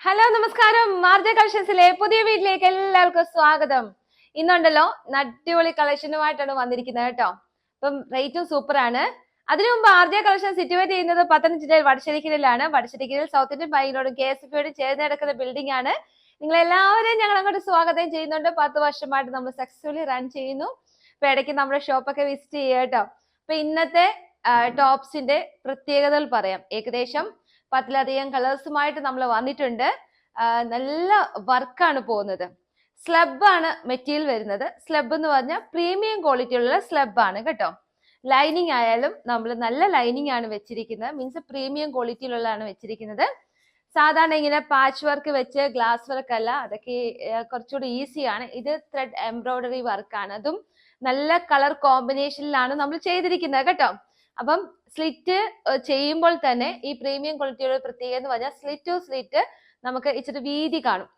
Hello നമസ്കാരം. മാർജ കളക്ഷൻസിലെ പുതിയ വീട്ടിലേക്ക് എല്ലാവർക്കും സ്വാഗതം. ഇന്നുണ്ടല്ലോ അടിപൊളി കളക്ഷനുമായിട്ടാണ് വന്നിരിക്കുന്നത് കേട്ടോ. അപ്പം റേറ്റും സൂപ്പർ ആണ്. അതിനു മുമ്പ് ആർജെ കളക്ഷൻ സിറ്റുവേറ്റ് ചെയ്യുന്നത് പത്തനംതിട്ടയിൽ വടശ്ശേരിക്കലിലാണ്. വടശ്ശേരിക്കലിൽ സൗത്ത് ഇന്ത്യൻ ബാങ്കിനോടും KSFBയോടും ചേർന്ന് കിടക്കുന്ന ബിൽഡിംഗ് ആണ്. നിങ്ങൾ എല്ലാവരെയും ഞങ്ങൾ അങ്ങോട്ട് സ്വാഗതം ചെയ്യുന്നുണ്ട്. 10 വർഷമായിട്ട് നമ്മൾ സക്സസ്ഫുള്ളി റൺ ചെയ്യുന്നു. അപ്പൊ ഇടയ്ക്ക് നമ്മുടെ ഷോപ്പൊക്കെ വിസിറ്റ് ചെയ്യുക കേട്ടോ. അപ്പൊ ഇന്നത്തെ ടോപ്സിന്റെ പ്രത്യേകതകൾ പറയാം. ഏകദേശം 10ലധികം കളേഴ്സുമായിട്ട് നമ്മൾ വന്നിട്ടുണ്ട്. നല്ല വർക്കാണ് പോകുന്നത്. സ്ലബ് ആണ് മെറ്റീരിയൽ വരുന്നത്. സ്ലബ് എന്ന് പറഞ്ഞാൽ പ്രീമിയം ക്വാളിറ്റിയുള്ള സ്ലബ് ആണ് കേട്ടോ. ലൈനിങ് ആയാലും നമ്മൾ നല്ല ലൈനിങ് ആണ് വെച്ചിരിക്കുന്നത്. മീൻസ് പ്രീമിയം ക്വാളിറ്റിയിലുള്ളതാണ് വെച്ചിരിക്കുന്നത്. സാധാരണ ഇങ്ങനെ പാച്ച് വർക്ക് വെച്ച് ഗ്ലാസ് വർക്ക് അല്ല, അതൊക്കെ കുറച്ചുകൂടി ഈസിയാണ്. ഇത് ത്രെഡ് എംബ്രോയിഡറി വർക്കാണ്. അതും നല്ല കളർ കോമ്പിനേഷനിലാണ് നമ്മൾ ചെയ്തിരിക്കുന്നത് കേട്ടോ. അപ്പം സ്ലിറ്റ് ചെയ്യുമ്പോൾ തന്നെ ഈ പ്രീമിയം ക്വാളിറ്റിയുടെ പ്രത്യേകത എന്ന് പറഞ്ഞാൽ സ്ലിറ്റ് ടു സ്ലിറ്റ് നമുക്ക് ഇച്ചിരി വീതി കാണും.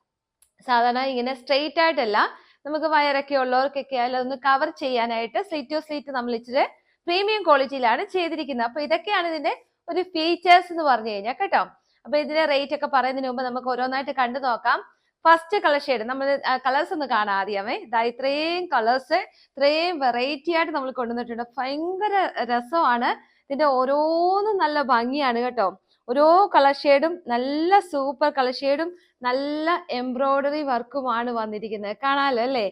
സാധാരണ ഇങ്ങനെ സ്ട്രെയിറ്റ് ആയിട്ടല്ല, നമുക്ക് വയറൊക്കെ ഉള്ളവർക്കൊക്കെ ആയാലും ഒന്ന് കവർ ചെയ്യാനായിട്ട് സ്ലിറ്റ് ടു സ്ലിറ്റ് നമ്മൾ ഇച്ചിരി പ്രീമിയം ക്വാളിറ്റിയിലാണ് ചെയ്തിരിക്കുന്നത്. അപ്പൊ ഇതൊക്കെയാണ് ഇതിന്റെ ഒരു ഫീച്ചേഴ്സ് എന്ന് പറഞ്ഞു കഴിഞ്ഞാൽ കേട്ടോ. അപ്പൊ ഇതിന്റെ റേറ്റ് ഒക്കെ പറയുന്നതിന് മുമ്പ് നമുക്ക് ഓരോന്നായിട്ട് കണ്ടു നോക്കാം. ഫസ്റ്റ് കളർ ഷെയ്ഡ് നമ്മൾ കളേഴ്സ് ഒന്ന് കാണാം ആദ്യമേ. ഇത്രയും കളേഴ്സ് ഇത്രയും വെറൈറ്റി ആയിട്ട് നമ്മൾ കൊണ്ടുവന്നിട്ടുണ്ട്. ഭയങ്കര രസമാണ്. ഇതിന്റെ ഓരോന്നും നല്ല ഭംഗിയാണ് കേട്ടോ. ഓരോ കളർ ഷെയ്ഡും നല്ല സൂപ്പർ കളർ ഷെയ്ഡും നല്ല എംബ്രോയിഡറി വർക്കുമാണ് വന്നിരിക്കുന്നത്. കാണാലോ അല്ലേ?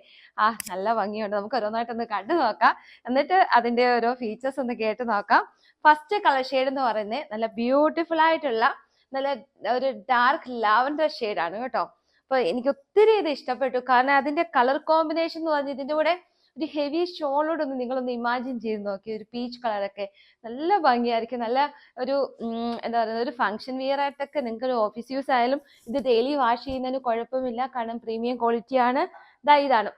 നല്ല ഭംഗിയുണ്ട്. നമുക്ക് ഓരോന്നായിട്ടൊന്ന് കണ്ടു നോക്കാം. എന്നിട്ട് അതിന്റെ ഓരോ ഫീച്ചേഴ്സ് ഒന്ന് കേട്ട് നോക്കാം. ഫസ്റ്റ് കളർ ഷെയ്ഡ് എന്ന് പറയുന്നത് നല്ല ബ്യൂട്ടിഫുൾ ആയിട്ടുള്ള നല്ല ഒരു ഡാർക്ക് ലാവൻഡർ ഷെയ്ഡാണ് കേട്ടോ. അപ്പൊ എനിക്ക് ഒത്തിരി ഇത് ഇഷ്ടപ്പെട്ടു. കാരണം അതിന്റെ കളർ കോമ്പിനേഷൻ എന്ന് പറഞ്ഞാൽ ഇതിന്റെ കൂടെ ഒരു ഹെവി ഷോളോട് ഒന്ന് നിങ്ങളൊന്ന് ഇമാജിൻ ചെയ്ത് നോക്കി. ഒരു പീച്ച് കളറൊക്കെ നല്ല ഭംഗിയായിരിക്കും. നല്ല ഒരു എന്താ പറയുക, ഒരു ഫംഗ്ഷൻ വിയർ ആയിട്ടൊക്കെ നിങ്ങൾക്ക് ഒരു ഓഫീസ് യൂസ് ആയാലും ഇത് ഡെയിലി വാഷ് ചെയ്യുന്നതിന് കുഴപ്പമില്ല. കാരണം പ്രീമിയം ക്വാളിറ്റിയാണ്. ഇതാണ്.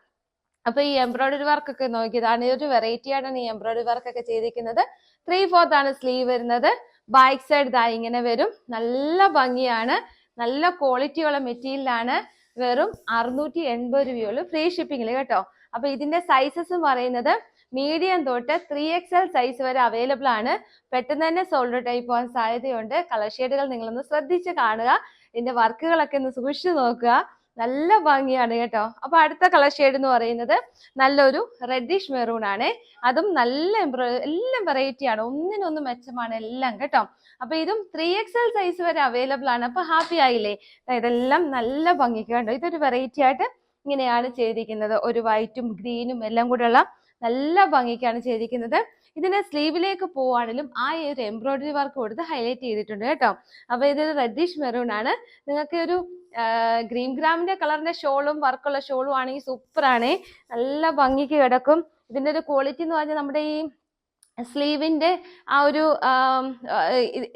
അപ്പൊ ഈ എംബ്രോയിഡറി വർക്ക് ഒക്കെ നോക്കി, ഇതാണ് ഒരു വെറൈറ്റി ആയിട്ടാണ് ഈ എംബ്രോയിഡറി വർക്ക് ഒക്കെ ചെയ്തിരിക്കുന്നത്. 3/4 ആണ് സ്ലീവ് വരുന്നത്. ബാക്ക് സൈഡ് ഇങ്ങനെ വരും. നല്ല ഭംഗിയാണ്. നല്ല ക്വാളിറ്റിയുള്ള മെറ്റീരിയലാണ്. വെറും 680 രൂപയുള്ളൂ, ഫ്രീ ഷിപ്പിംഗിൽ കേട്ടോ. അപ്പൊ ഇതിന്റെ സൈസസ് പറയുന്നത് മീഡിയം തൊട്ട് 3XL സൈസ് വരെ അവൈലബിൾ ആണ്. പെട്ടെന്ന് തന്നെ സോൾഡ് ഔട്ട് ആയി പോകാൻ സാധ്യതയുണ്ട്. കളർ ഷെയ്ഡുകൾ നിങ്ങളൊന്ന് ശ്രദ്ധിച്ച് കാണുക. ഇതിന്റെ വർക്കുകളൊക്കെ ഒന്ന് സൂക്ഷിച്ചു നോക്കുക. നല്ല ഭംഗിയാണ് കേട്ടോ. അപ്പൊ അടുത്ത കളർ ഷെയ്ഡ് എന്ന് പറയുന്നത് നല്ലൊരു റെഡിഷ് മെറൂൺ ആണ്. അതും നല്ല എല്ലാം വെറൈറ്റി ആണ്. ഒന്നിനൊന്നും മെച്ചമാണ് എല്ലാം കേട്ടോ. അപ്പൊ ഇതും 3XL സൈസ് വരെ അവൈലബിൾ ആണ്. അപ്പൊ ഹാപ്പി ആയില്ലേ? ഇതെല്ലാം നല്ല ഭംഗിക്ക് കണ്ടോ. ഇതൊരു വെറൈറ്റി ആയിട്ട് ഇങ്ങനെയാണ് ചെയ്തിരിക്കുന്നത്. ഒരു വൈറ്റും ഗ്രീനും എല്ലാം കൂടെയുള്ള നല്ല ഭംഗിക്കാണ് ചെയ്തിരിക്കുന്നത്. ഇതിന്റെ സ്ലീവിലേക്ക് പോവാണെങ്കിലും ആ ഒരു എംബ്രോയിഡറി വർക്ക് കൊടുത്ത് ഹൈലൈറ്റ് ചെയ്തിട്ടുണ്ട് കേട്ടോ. അപ്പൊ ഇതൊരു റെഡിഷ് മെറൂൺ ആണ്. നിങ്ങൾക്ക് ഒരു ഗ്രീൻ ഗ്രാമിന്റെ കളറിന്റെ ഷോളും വർക്കുള്ള ഷോളും ആണെങ്കിൽ സൂപ്പർ ആണ്. നല്ല ഭംഗിക്ക് കിടക്കും. ഇതിന്റെ ഒരു ക്വാളിറ്റി എന്ന് പറഞ്ഞാൽ നമ്മുടെ ഈ സ്ലീവിന്റെ ആ ഒരു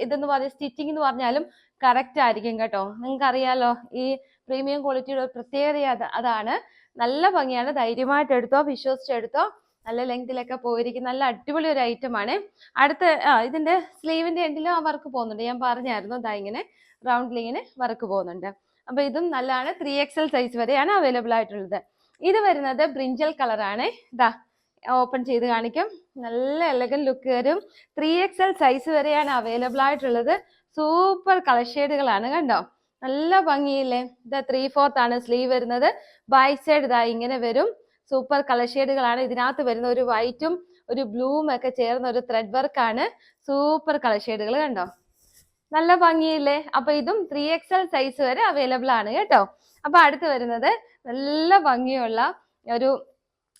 ഇതെന്ന് പറഞ്ഞ സ്റ്റിച്ചിങ് എന്ന് പറഞ്ഞാലും കറക്റ്റ് ആയിരിക്കും കേട്ടോ. നിങ്ങൾക്ക് അറിയാലോ ഈ പ്രീമിയം ക്വാളിറ്റിയുടെ പ്രത്യേകത അതാണ്. നല്ല ഭംഗിയാണ്. ധൈര്യമായിട്ട് എടുത്തോ, വിശ്വസിച്ചെടുത്തോ. നല്ല ലെങ്തിലൊക്കെ പോയിരിക്കും. നല്ല അടിപൊളി ഒരു ഐറ്റം ആണ്. അടുത്ത ഇതിന്റെ സ്ലീവിന്റെ എൻഡിലും ആ വർക്ക് പോകുന്നുണ്ട്. ഞാൻ പറഞ്ഞായിരുന്നു, ഇങ്ങനെ റൗണ്ടിൽ ഇങ്ങനെ വർക്ക് പോകുന്നുണ്ട്. അപ്പൊ ഇതും നല്ലതാണ്. 3XL സൈസ് വരെയാണ് അവൈലബിൾ ആയിട്ടുള്ളത്. ഇത് വരുന്നത് ബ്രിഞ്ചൽ കളറാണ്. ഓപ്പൺ ചെയ്ത് കാണിക്കും. നല്ല എലഗന്റ് ലുക്ക് വരും. 3XL സൈസ് വരെയാണ് അവൈലബിൾ ആയിട്ടുള്ളത്. സൂപ്പർ കളർ ഷെയ്ഡുകളാണ് കണ്ടോ. നല്ല ഭംഗിയില്ലേ? 3/4 ആണ് സ്ലീവ് വരുന്നത്. ബാക്ക് സൈഡ് ഇങ്ങനെ വരും. സൂപ്പർ കളർ ഷെയ്ഡുകളാണ്. ഇതിനകത്ത് വരുന്ന ഒരു വൈറ്റും ഒരു ബ്ലൂവും ഒക്കെ ചേർന്ന ഒരു ത്രെഡ് വർക്കാണ്. സൂപ്പർ കളർ ഷെയ്ഡുകൾ കണ്ടോ. നല്ല ഭംഗിയില്ലേ? അപ്പൊ ഇതും 3XL സൈസ് വരെ അവൈലബിൾ ആണ് കേട്ടോ. അപ്പൊ അടുത്ത് വരുന്നത് നല്ല ഭംഗിയുള്ള ഒരു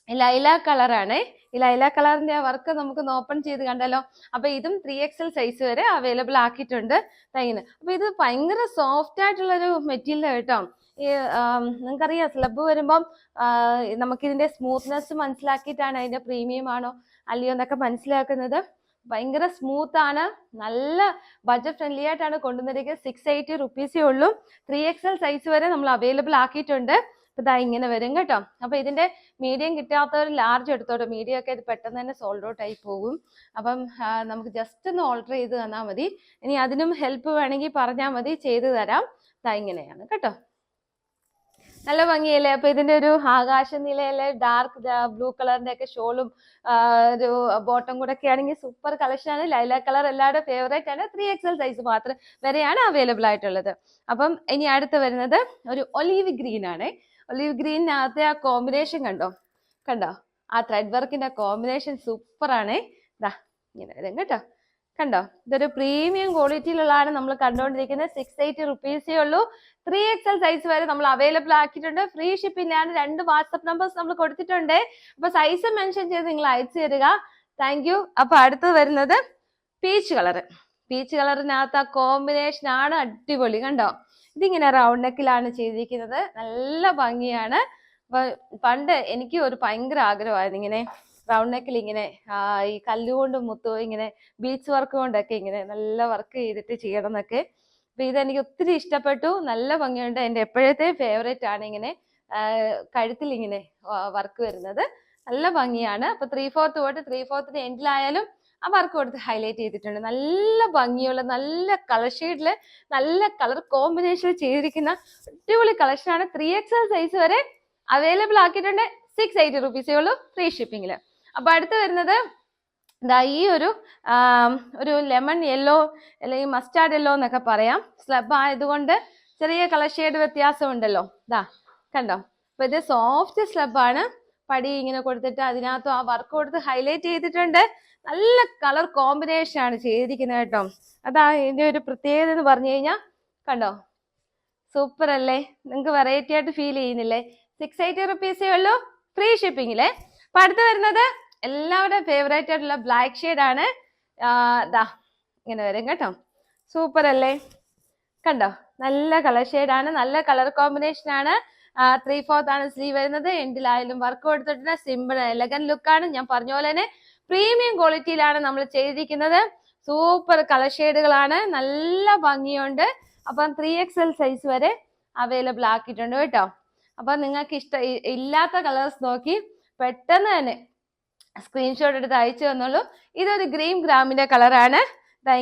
ലൈല കളറാണ്. ഈ ലൈല കളറിന്റെ ആ വർക്ക് നമുക്ക് ഓപ്പൺ ചെയ്ത് കണ്ടല്ലോ. അപ്പൊ ഇതും 3XL സൈസ് വരെ അവൈലബിൾ ആക്കിയിട്ടുണ്ട്. അപ്പൊ ഇത് ഭയങ്കര സോഫ്റ്റ് ആയിട്ടുള്ള ഒരു മെറ്റീരിയൽ കേട്ടോ. ഈ നിങ്ങൾക്കറിയാം സ്ലബ് വരുമ്പം നമുക്കിതിന്റെ സ്മൂത്ത്നെസ് മനസ്സിലാക്കിയിട്ടാണ് അതിന്റെ പ്രീമിയം ആണോ അല്ലയോ എന്നൊക്കെ മനസ്സിലാക്കുന്നത്. ഭയങ്കര സ്മൂത്ത് ആണ്. നല്ല ബഡ്ജറ്റ് ഫ്രണ്ട്ലി ആയിട്ടാണ് കൊണ്ടുവന്നിരിക്കുന്നത്. 680 റുപ്പീസേ ഉള്ളൂ. 3XL സൈസ് വരെ നമ്മൾ അവൈലബിൾ ആക്കിയിട്ടുണ്ട്. അപ്പൊ ഇങ്ങനെ വരും കേട്ടോ. അപ്പൊ ഇതിന്റെ മീഡിയം കിട്ടാത്തവർ ലാർജ് എടുത്തോട്ടോ. മീഡിയം ഒക്കെ ഇത് പെട്ടെന്ന് തന്നെ സോൾഡ് ഔട്ട് ആയി പോകും. അപ്പം നമുക്ക് ജസ്റ്റ് ഒന്ന് ഓൾട്ടർ ചെയ്ത് തന്നാൽ മതി. ഇനി അതിനും ഹെൽപ്പ് വേണമെങ്കിൽ പറഞ്ഞാൽ മതി, ചെയ്തു തരാം. ഇങ്ങനെയാണ് കേട്ടോ. നല്ല ഭംഗിയല്ലേ? അപ്പൊ ഇതിന്റെ ഒരു ആകാശ നിലയിലെ ഡാർക്ക് ബ്ലൂ കളറിന്റെ ഒക്കെ ഷോളും ഒരു ബോട്ടം കൂടെ ഒക്കെ ആണെങ്കിൽ സൂപ്പർ കളക്ഷൻ ആണ്. ലൈലാക് കളർ എല്ലാവരുടെ ഫേവറേറ്റ് ആണ്. 3XL സൈസ് മാത്രം വരെയാണ് അവൈലബിൾ ആയിട്ടുള്ളത്. അപ്പം ഇനി അടുത്ത് വരുന്നത് ഒരു ഒലീവ് ഗ്രീൻ ആണ്. ഒലീവ് ഗ്രീനിനകത്തെ ആ കോമ്പിനേഷൻ കണ്ടോ? ആ ത്രെഡ് വർക്കിന്റെ കോമ്പിനേഷൻ സൂപ്പർ ആണ്. ഇതാ ഇങ്ങനെ വരും കേട്ടോ. കണ്ടോ? ഇതൊരു പ്രീമിയം ക്വാളിറ്റിയിലുള്ളതാണ് നമ്മൾ കണ്ടുകൊണ്ടിരിക്കുന്നത്. 680 റുപ്പീസേ ഉള്ളൂ. 3XL സൈസ് വരെ നമ്മൾ അവൈലബിൾ ആക്കിയിട്ടുണ്ട്. ഫ്രീ ഷിപ്പിംഗിലാണ്. 2 വാട്സ്ആപ്പ് നമ്പേഴ്സ് നമ്മൾ കൊടുത്തിട്ടുണ്ട്. അപ്പൊ സൈസ് മെൻഷൻ ചെയ്ത് നിങ്ങൾ അയച്ചു തരിക. Thank you. അപ്പൊ അടുത്ത് വരുന്നത് പീച്ച് കളറ്. പീച്ച് കളറിനകത്ത് ആ കോമ്പിനേഷൻ ആണ് അടിപൊളി. കണ്ടോ? ഇതിങ്ങനെ റൗണ്ട് നെക്കിലാണ് ചെയ്തിരിക്കുന്നത്. നല്ല ഭംഗിയാണ്. അപ്പൊ പണ്ട് എനിക്ക് ഒരു ഭയങ്കര ആഗ്രഹമായിരുന്നു ഇങ്ങനെ റൗണ്ട് നെക്കിൽ ഇങ്ങനെ ഈ കല്ലുകൊണ്ടും മുത്തോ ഇങ്ങനെ ബീച്ച് വർക്ക് കൊണ്ടൊക്കെ ഇങ്ങനെ നല്ല വർക്ക് ചെയ്തിട്ട് ചെയ്യണം എന്നൊക്കെ. അപ്പൊ ഇതെനിക്ക് ഒത്തിരി ഇഷ്ടപ്പെട്ടു. നല്ല ഭംഗിയുണ്ട്. എൻ്റെ എപ്പോഴത്തെ ഫേവറേറ്റ് ആണ് ഇങ്ങനെ കഴുത്തിൽ ഇങ്ങനെ വർക്ക് വരുന്നത്. നല്ല ഭംഗിയാണ്. അപ്പൊ 3/4 തൊട്ട് 3/4 എൻഡിലായാലും ആ വർക്ക് കൊടുത്ത് ഹൈലൈറ്റ് ചെയ്തിട്ടുണ്ട്. നല്ല ഭംഗിയുള്ള നല്ല കളർ ഷെയ്ഡില് നല്ല കളർ കോമ്പിനേഷനിൽ ചെയ്തിരിക്കുന്ന അടിപൊളി കളക്ഷനാണ്. 3XL സൈസ് വരെ അവൈലബിൾ ആക്കിയിട്ടുണ്ട്. 680 റുപ്പീസേ ഉള്ളൂ ഫ്രീ ഷിപ്പിംഗിൽ. അപ്പൊ അടുത്ത് വരുന്നത് ഈ ഒരു ലെമൺ യെല്ലോ അല്ലെങ്കിൽ മസ്റ്റാർഡ് യെല്ലോ എന്നൊക്കെ പറയാം. സ്ലബ് ആയതുകൊണ്ട് ചെറിയ കളർ ഷെയ്ഡ് വ്യത്യാസം ഉണ്ടല്ലോ. കണ്ടോ? അപ്പൊ ഇത് സോഫ്റ്റ് സ്ലബ് ആണ്. പടി ഇങ്ങനെ കൊടുത്തിട്ട് അതിനകത്ത് ആ വർക്ക് കൊടുത്ത് ഹൈലൈറ്റ് ചെയ്തിട്ടുണ്ട്. നല്ല കളർ കോമ്പിനേഷൻ ആണ് ചെയ്തിരിക്കുന്നത് കേട്ടോ. അതാ ഇതിന്റെ ഒരു പ്രത്യേകത എന്ന് പറഞ്ഞു കഴിഞ്ഞാൽ കണ്ടോ? സൂപ്പർ അല്ലേ? നിങ്ങൾക്ക് വെറൈറ്റി ആയിട്ട് ഫീൽ ചെയ്യുന്നില്ലേ? 680 റുപ്പീസേ ഉള്ളൂ ഫ്രീ ഷിപ്പിംഗിലെ. അപ്പൊ അടുത്ത് വരുന്നത് എല്ലാവരുടെയും ഫേവറേറ്റ് ആയിട്ടുള്ള ബ്ലാക്ക് ഷെയ്ഡ് ആണ്. ഇങ്ങനെ വരും കേട്ടോ. സൂപ്പർ അല്ലേ? കണ്ടോ? നല്ല കളർ ഷെയ്ഡ് ആണ്. നല്ല കളർ കോമ്പിനേഷൻ ആണ്. 3/4 ആണ് സ്ലീവ് വരുന്നത്. എൻഡിലായാലും വർക്ക് കൊടുത്തിട്ടുണ്ട്. സിമ്പിൾ എലഗൻ ലുക്കാണ്. ഞാൻ പറഞ്ഞ പോലെ തന്നെ പ്രീമിയം ക്വാളിറ്റിയിലാണ് നമ്മൾ ചെയ്തിരിക്കുന്നത്. സൂപ്പർ കളർ ഷെയ്ഡുകളാണ്. നല്ല ഭംഗിയുണ്ട്. അപ്പം 3XL സൈസ് വരെ അവൈലബിൾ ആക്കിയിട്ടുണ്ട് കേട്ടോ. അപ്പൊ നിങ്ങൾക്ക് ഇല്ലാത്ത കളേഴ്സ് നോക്കി പെട്ടെന്ന് തന്നെ സ്ക്രീൻഷോട്ട് എടുത്ത് അയച്ചു തന്നോളൂ. ഇതൊരു ഗ്രീൻ ഗ്രാമിന്റെ കളറാണ്.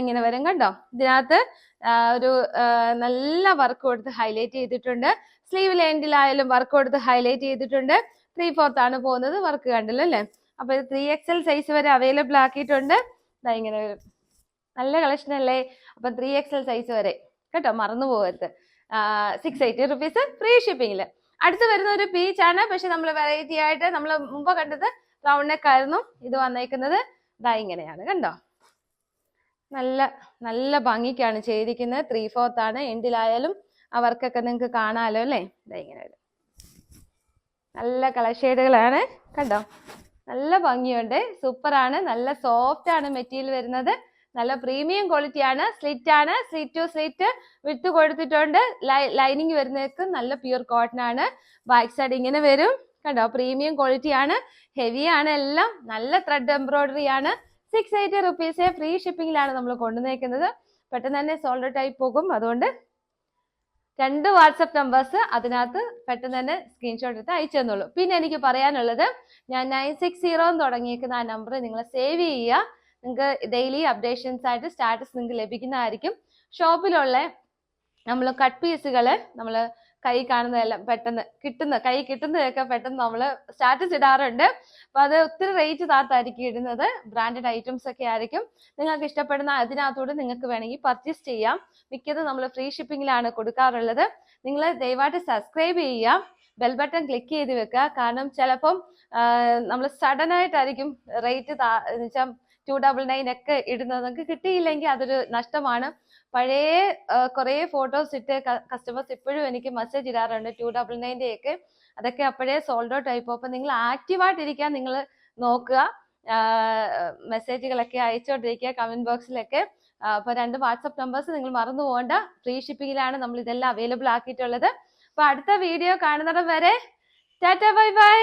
ഇങ്ങനെ വരും കണ്ടോ? ഇതിനകത്ത് ഒരു നല്ല വർക്ക് കൊടുത്ത് ഹൈലൈറ്റ് ചെയ്തിട്ടുണ്ട്. സ്ലീവ് എൻഡിലായാലും വർക്ക് കൊടുത്ത് ഹൈലൈറ്റ് ചെയ്തിട്ടുണ്ട്. 3/4 ആണ് പോകുന്നത്. വർക്ക് കണ്ടല്ലോ അല്ലേ? അപ്പൊ ഇത് 3XL സൈസ് വരെ അവൈലബിൾ ആക്കിയിട്ടുണ്ട്. ഇങ്ങനെ വരും. നല്ല കളക്ഷൻ അല്ലേ? അപ്പൊ 3XL സൈസ് വരെ കേട്ടോ, മറന്നു പോകരുത്. 680 റുപ്പീസ് ഫ്രീ ഷിപ്പിംഗിൽ. അടുത്ത് വരുന്ന ഒരു പീച്ച് ആണ്. പക്ഷെ നമ്മൾ വെറൈറ്റി ആയിട്ട് നമ്മൾ മുമ്പ് കണ്ടത് റൗണ്ട് നെക്ക് ആയിരുന്നു. ഇത് വന്നേക്കുന്നത് ഇങ്ങനെയാണ്. കണ്ടോ? നല്ല നല്ല ഭംഗിക്കാണ് ചെയ്തിരിക്കുന്നത്. 3/4 ആണ്. എൻഡിലായാലും ആ വർക്കൊക്കെ നിങ്ങൾക്ക് കാണാമല്ലോ അല്ലേ? ഇങ്ങനെ വരും. നല്ല കളർ ഷെയ്ഡുകളാണ്. കണ്ടോ? നല്ല ഭംഗിയുണ്ട്. സൂപ്പർ ആണ്. നല്ല സോഫ്റ്റ് ആണ് മെറ്റീരിയൽ വരുന്നത്. നല്ല പ്രീമിയം ക്വാളിറ്റി ആണ്. സ്ലിറ്റ് ആണ്. സ്ലിറ്റ് ടു സ്ലിറ്റ് വിട്ട് കൊടുത്തിട്ടുണ്ട്. ലൈനിങ് വരുന്നതൊക്കെ നല്ല പ്യൂർ കോട്ടൺ ആണ്. ബാക്ക് സൈഡ് ഇങ്ങനെ വരും. കണ്ടോ? പ്രീമിയം ക്വാളിറ്റി ആണ്. ഹെവി ആണ് എല്ലാം. നല്ല ത്രെഡ് എംബ്രോയിഡറി ആണ്. 680 റുപ്പീസ് ഫ്രീ ഷിപ്പിംഗിലാണ് നമ്മൾ കൊണ്ടുവന്നേക്കുന്നത്. പെട്ടെന്ന് തന്നെ സോൾഡ് ഔട്ട് ആയി പോകും. അതുകൊണ്ട് 2 വാട്സപ്പ് നമ്പേഴ്സ് അതിനകത്ത് പെട്ടെന്ന് തന്നെ സ്ക്രീൻഷോട്ട് എടുത്ത് അയച്ചു തന്നോളൂ. പിന്നെ എനിക്ക് പറയാനുള്ളത്, ഞാൻ 960 തുടങ്ങിയേക്കുന്ന ആ നമ്പർ നിങ്ങൾ സേവ് ചെയ്യുക. നിങ്ങൾക്ക് ഡെയിലി അപ്ഡേഷൻസ് ആയിട്ട് സ്റ്റാറ്റസ് നിങ്ങൾക്ക് ലഭിക്കുന്നതായിരിക്കും. ഷോപ്പിലുള്ള നമ്മൾ കട്ട് പീസുകൾ നമ്മൾ കൈ കാണുന്നതെല്ലാം പെട്ടെന്ന് കൈ കിട്ടുന്നതൊക്കെ പെട്ടെന്ന് നമ്മൾ സ്റ്റാറ്റസ് ഇടാറുണ്ട്. അപ്പൊ അത് ഒത്തിരി റേറ്റ് താത്തായിരിക്കും ഇടുന്നത്. ബ്രാൻഡഡ് ഐറ്റംസ് ഒക്കെ ആയിരിക്കും. നിങ്ങൾക്ക് ഇഷ്ടപ്പെടുന്ന അതിനകത്തൂടെ നിങ്ങൾക്ക് വേണമെങ്കിൽ പർച്ചേസ് ചെയ്യാം. മിക്കതും നമ്മൾ ഫ്രീ ഷിപ്പിംഗിലാണ് കൊടുക്കാറുള്ളത്. നിങ്ങൾ ദയവായിട്ട് സബ്സ്ക്രൈബ് ചെയ്യുക. ബെൽ ബട്ടൺ ക്ലിക്ക് ചെയ്ത് വെക്കുക. കാരണം ചിലപ്പം നമ്മൾ സഡൻ ആയിട്ടായിരിക്കും റേറ്റ് 299 ഒക്കെ ഇടുന്നത്. നിങ്ങൾക്ക് കിട്ടിയില്ലെങ്കിൽ അതൊരു നഷ്ടമാണ്. പഴയ കുറേ ഫോട്ടോസ് ഇട്ട് കസ്റ്റമേഴ്സ് ഇപ്പോഴും എനിക്ക് മെസ്സേജ് ഇടാറുണ്ട് 299 ഒക്കെ. അതൊക്കെ അപ്പോഴേ സോൾഡ് ഔട്ട് ആയിപ്പോ. അപ്പൊ നിങ്ങൾ ആക്റ്റീവായിട്ടിരിക്കാൻ നിങ്ങൾ നോക്കുക. മെസ്സേജുകളൊക്കെ അയച്ചുകൊണ്ടിരിക്കുക കമന്റ് ബോക്സിലൊക്കെ. അപ്പൊ 2 വാട്സപ്പ് നമ്പേഴ്സ് നിങ്ങൾ മറന്നു പോകണ്ട. ഫ്രീ ഷിപ്പിംഗിലാണ് നമ്മൾ ഇതെല്ലാം അവൈലബിൾ ആക്കിയിട്ടുള്ളത്. അപ്പൊ അടുത്ത വീഡിയോ കാണുന്നിടം വരെ ടാറ്റ ബൈ ബൈ.